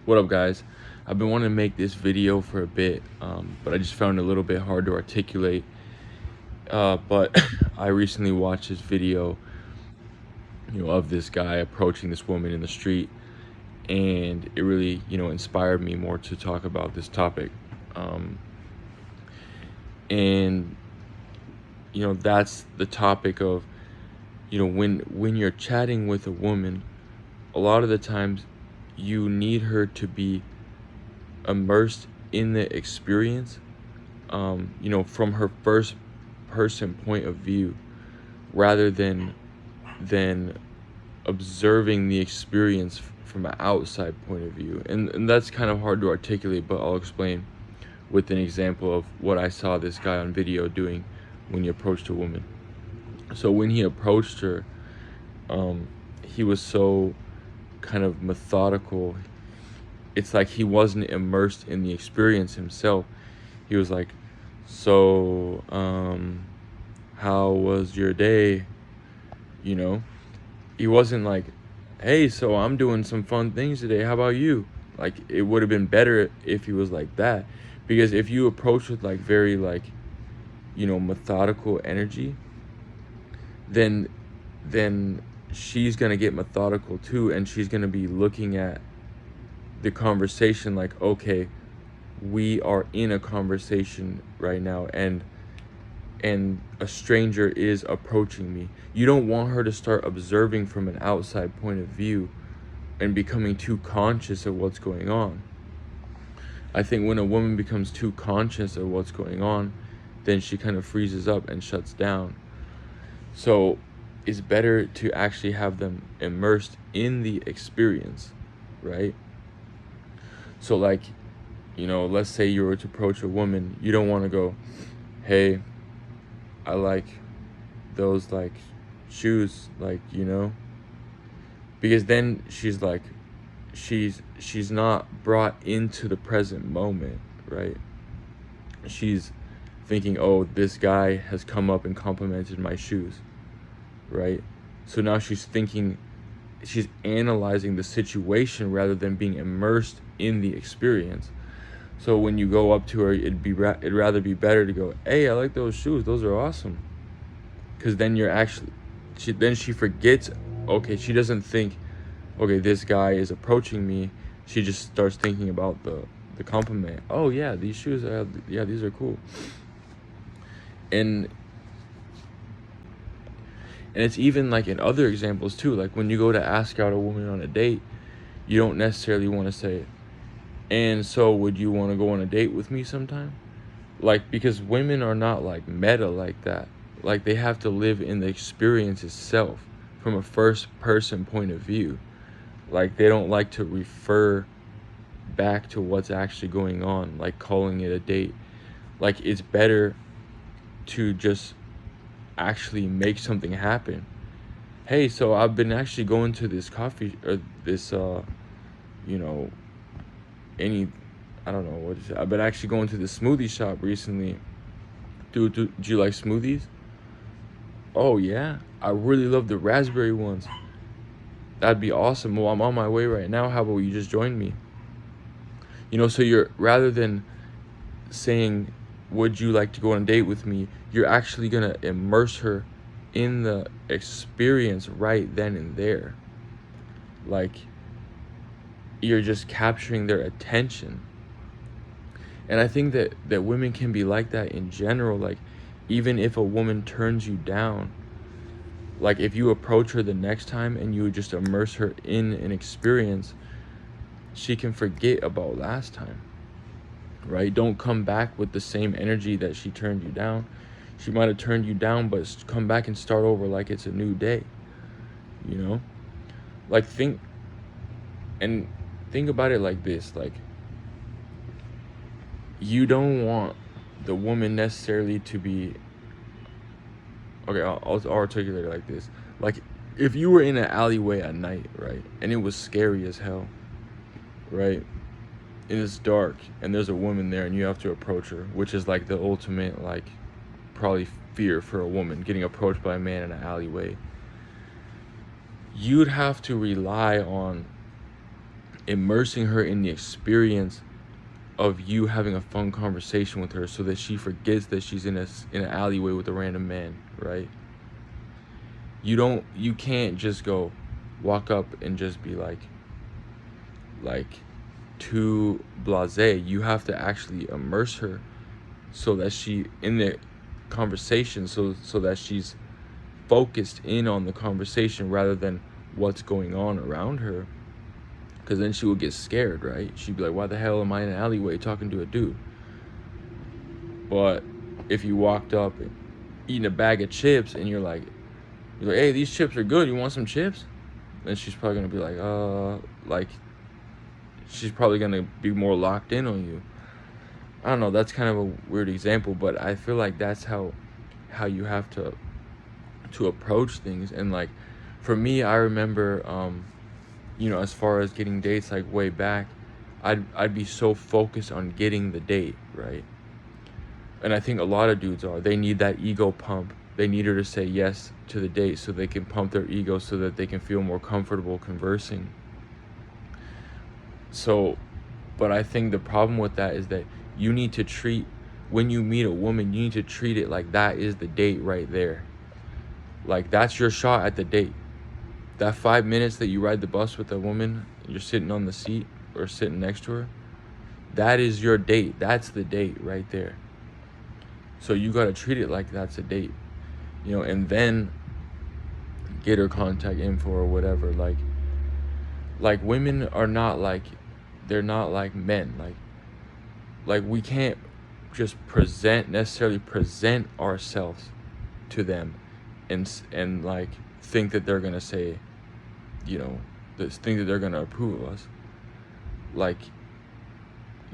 What up, guys? I've been wanting to make this video for a bit, but I just found it a little bit hard to articulate. But I recently watched this video, of this guy approaching this woman in the street, and it really, inspired me more to talk about this topic. Um, and that's the topic of, when you're chatting with a woman, a lot of the times you need her to be immersed in the experience, from her first person point of view, rather than observing the experience from an outside point of view. And that's kind of hard to articulate, but I'll explain with an example of what I saw this guy on video doing when he approached a woman. So when he approached her, he was so kind of methodical. It's like he wasn't immersed in the experience himself. He was like, so how was your day? He wasn't like, hey, so I'm doing some fun things today, how about you? Like, it would have been better if he was like that, because if you approach with like very like, methodical energy, then she's gonna get methodical too, and she's gonna be looking at the conversation like, okay, we are in a conversation right now, and a stranger is approaching me. You don't want her to start observing from an outside point of view and becoming too conscious of what's going on. I think when a woman becomes too conscious of what's going on, then she kind of freezes up and shuts down. So it's better to actually have them immersed in the experience, right? So like, let's say you were to approach a woman, you don't want to go, hey, I like those like shoes, like, because then she's like, she's not brought into the present moment, right? She's thinking, oh, this guy has come up and complimented my shoes, right? So now she's analyzing the situation rather than being immersed in the experience. So when you go up to her, it'd rather be better to go, hey, I like those shoes, those are awesome. Because then she forgets, okay, she doesn't think, okay, this guy is approaching me. She just starts thinking about the compliment. Oh yeah, these shoes, yeah, these are cool. And it's even like in other examples too, like when you go to ask out a woman on a date, you don't necessarily want to say, and so would you want to go on a date with me sometime? Like, because women are not like meta like that. Like, they have to live in the experience itself from a first person point of view. Like, they don't like to refer back to what's actually going on, like calling it a date. Like, it's better to just actually make something happen. Hey, so I've been actually going to this coffee, or this I don't know what is it. I've been actually going to the smoothie shop recently. Do you like smoothies? Oh yeah, I really love the raspberry ones. That'd be awesome. Well, I'm on my way right now. How about you just join me? So you're, rather than saying, would you like to go on a date with me, you're actually gonna immerse her in the experience right then and there. Like, you're just capturing their attention. And I think that women can be like that in general. Like, even if a woman turns you down, like, if you approach her the next time and you just immerse her in an experience, she can forget about last time, right? Don't come back with the same energy that she turned you down. She might have turned you down, but come back and start over like it's a new day, Like, think about it like this. Like, you don't want the woman necessarily to be, okay, I'll articulate it like this. Like, if you were in an alleyway at night, right, and it was scary as hell, right, and it's dark, and there's a woman there, and you have to approach her, which is like the ultimate, like, probably fear for a woman, getting approached by a man in an alleyway. You'd have to rely on immersing her in the experience of you having a fun conversation with her, so that she forgets that she's in an alleyway with a random man, right? You can't just go walk up and just be like too blasé. You have to actually immerse her so that she in the conversation, so that she's focused in on the conversation rather than what's going on around her. Because then she would get scared, right? She'd be like, why the hell am I in an alleyway talking to a dude? But if you walked up and eating a bag of chips and you're like, hey, these chips are good, you want some chips? Then she's probably gonna be like she's probably gonna be more locked in on you. I don't know, that's kind of a weird example, but I feel like that's how you have to approach things. And like for me, I remember as far as getting dates, like way back, I'd be so focused on getting the date, right? And I think a lot of dudes they need that ego pump. They need her to say yes to the date so they can pump their ego so that they can feel more comfortable conversing. So, but I think the problem with that is that you need to treat, when you meet a woman, you need to treat it like that is the date right there. Like that's your shot at the date. That 5 minutes that you ride the bus with a woman, you're sitting on the seat or sitting next to her, that is your date. That's the date right there. So you got to treat it like that's a date, and then get her contact info or whatever. Like women are not like, they're not like men. Like we can't just necessarily present ourselves to them and like think that they're gonna say, think that they're gonna approve of us. Like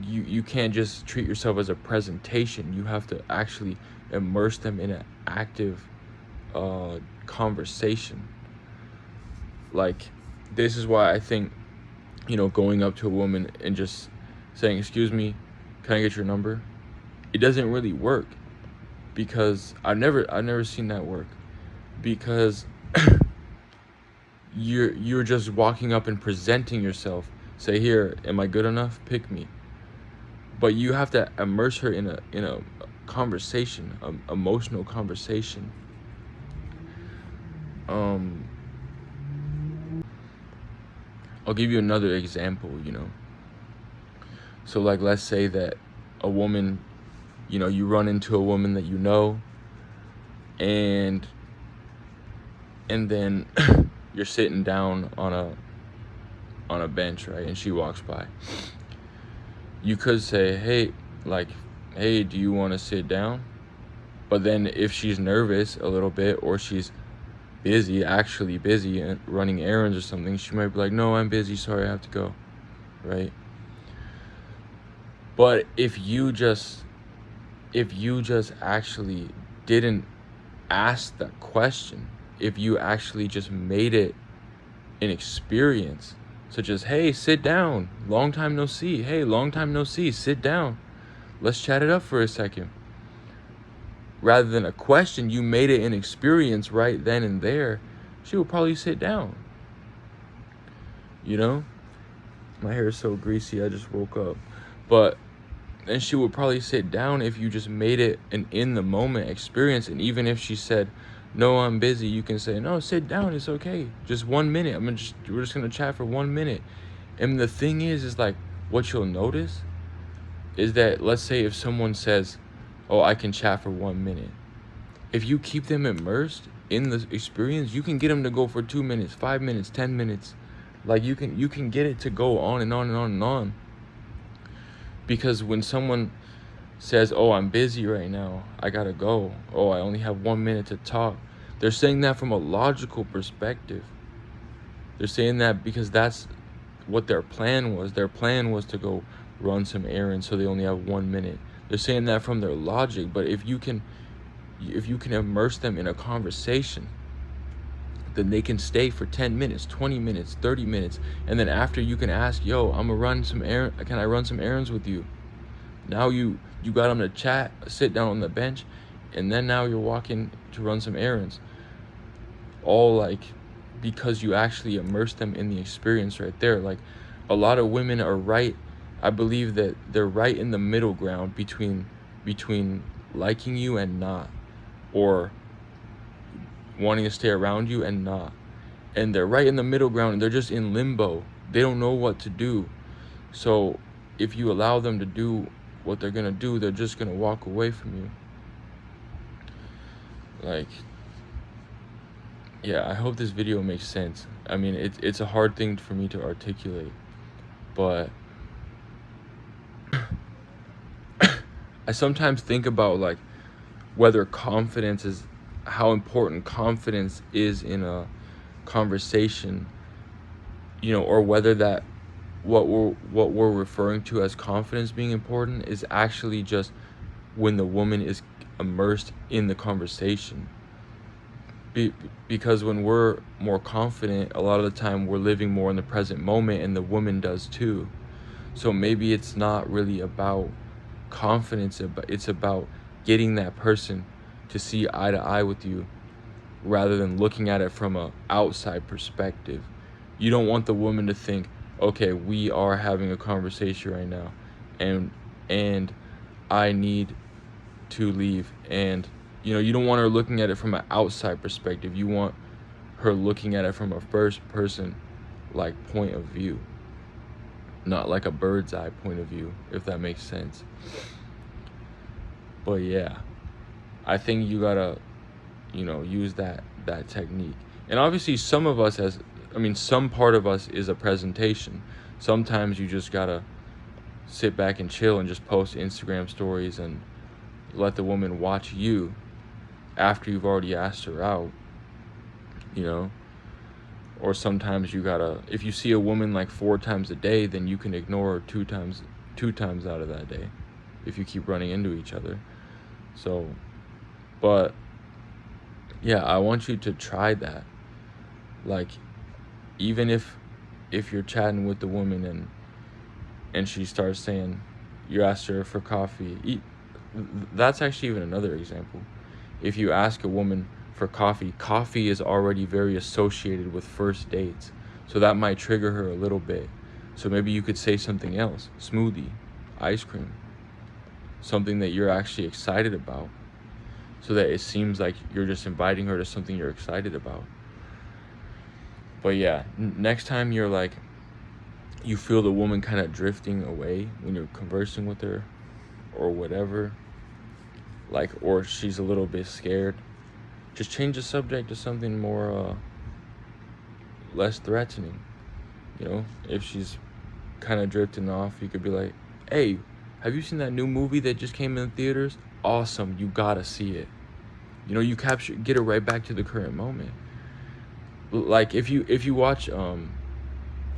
you can't just treat yourself as a presentation. You have to actually immerse them in an active conversation. Like this is why I think, going up to a woman and just saying, excuse me, can I get your number? It doesn't really work, because I've never seen that work, because you're just walking up and presenting yourself. Say, here, am I good enough? Pick me. But you have to immerse her in a conversation, emotional conversation. I'll give you another example, So like, let's say that a woman, you run into a woman that and then you're sitting down on a bench, right? And she walks by. You could say, hey, do you want to sit down? But then if she's nervous a little bit, or she's actually busy and running errands or something, she might be like, no, I'm busy, sorry, I have to go, right? But if you just actually didn't ask that question, if you actually just made it an experience, such as, hey, sit down, long time no see, hey, long time no see, sit down, let's chat it up for a second. Rather than a question, you made it an experience right then and there, she will probably sit down. My hair is so greasy, I just woke up. But then she would probably sit down if you just made it an in the moment experience. And even if she said, no, I'm busy, you can say, no, sit down, it's okay, just 1 minute, we're just gonna chat for 1 minute. And the thing is like, what you'll notice is that, let's say if someone says, oh, I can chat for 1 minute, if you keep them immersed in the experience, you can get them to go for 2 minutes, 5 minutes, 10 minutes. Like you can get it to go on and on and on and on. Because when someone says, oh, I'm busy right now, I gotta go, oh, I only have 1 minute to talk, they're saying that from a logical perspective. They're saying that because that's what their plan was. Their plan was to go run some errands, so they only have 1 minute. They're saying that from their logic. But if you can immerse them in a conversation, then they can stay for 10 minutes, 20 minutes, 30 minutes. And then after, you can ask, yo, can I run some errands with you? Now you got them to chat, sit down on the bench, and then now you're walking to run some errands. All like because you actually immerse them in the experience right there. Like a lot of women are right. I believe that they're right in the middle ground between liking you and not, or wanting to stay around you and not. And they're right in the middle ground, and they're just in limbo. They don't know what to do. So if you allow them to do what they're gonna do, they're just gonna walk away from you. Like, yeah, I hope this video makes sense. I mean, it's a hard thing for me to articulate, but I sometimes think about like whether confidence is, how important confidence is in a conversation, or whether that what we're referring to as confidence being important is actually just when the woman is immersed in the conversation. Because when we're more confident, a lot of the time we're living more in the present moment, and the woman does too. So maybe it's not really about confidence, but it's about getting that person to see eye to eye with you, rather than looking at it from a outside perspective. You don't want the woman to think, okay, we are having a conversation right now, and I need to leave, and you don't want her looking at it from an outside perspective. You want her looking at it from a first person like point of view, not like a bird's eye point of view, if that makes sense. But yeah, I think you gotta use that technique. And obviously some part of us is a presentation. Sometimes you just gotta sit back and chill and just post Instagram stories and let the woman watch you after you've already asked her out, or sometimes you gotta, if you see a woman like 4 times a day, then you can ignore her two times out of that day if you keep running into each other. So, but yeah, I want you to try that. Like, even if you're chatting with the woman and she starts saying, you asked her for coffee, that's actually even another example. If you ask a woman for coffee is already very associated with first dates, so that might trigger her a little bit. So maybe you could say something else: smoothie, ice cream, something that you're actually excited about, so that it seems like you're just inviting her to something you're excited about. But yeah, next time you're like, you feel the woman kind of drifting away when you're conversing with her or whatever, like, or she's a little bit scared, just change the subject to something more less threatening. If she's kind of drifting off, you could be like, hey, have you seen that new movie that just came in the theaters? Awesome, you gotta see it. You get it right back to the current moment. Like, if you watch I'm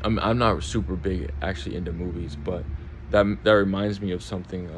not super big actually into movies, but that reminds me of something.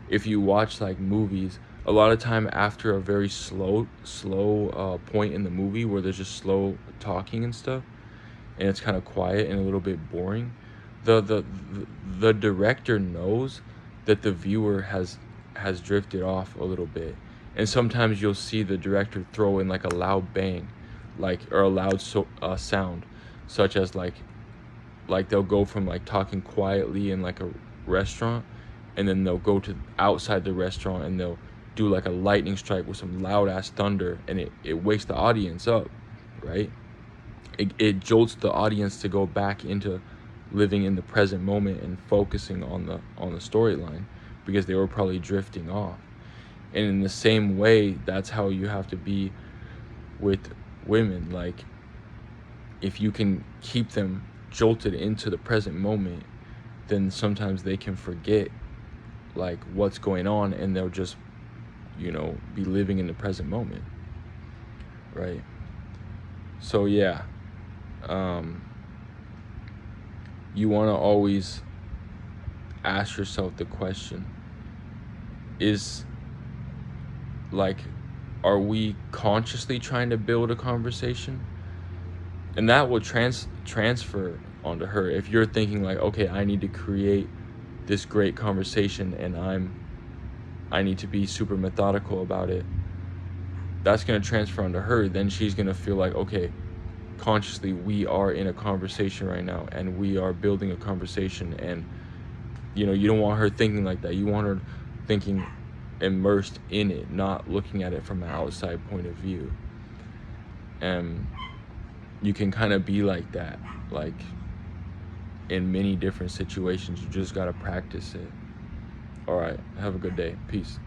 If you watch like movies, a lot of time after a very slow point in the movie where there's just slow talking and stuff, and it's kind of quiet and a little bit boring, the director knows that the viewer has drifted off a little bit, and sometimes you'll see the director throw in like a loud bang, or a loud sound, such as like they'll go from like talking quietly in like a restaurant, and then they'll go to outside the restaurant and they'll do like a lightning strike with some loud ass thunder, and it wakes the audience up, right? It jolts the audience to go back into living in the present moment and focusing on the storyline, because they were probably drifting off. And in the same way, that's how you have to be with women. Like, if you can keep them jolted into the present moment, then sometimes they can forget like what's going on, and they'll just be living in the present moment, right? So yeah, you want to always ask yourself the question, is like, are we consciously trying to build a conversation? And that will transfer onto her. If you're thinking like, okay, I need to create this great conversation, and I need to be super methodical about it, that's going to transfer onto her. Then she's going to feel like, okay, consciously we are in a conversation right now and we are building a conversation, and you don't want her thinking like that. You want her thinking immersed in it, not looking at it from an outside point of view. And you can kind of be like that, like in many different situations. You just got to practice it. All right, have a good day. Peace.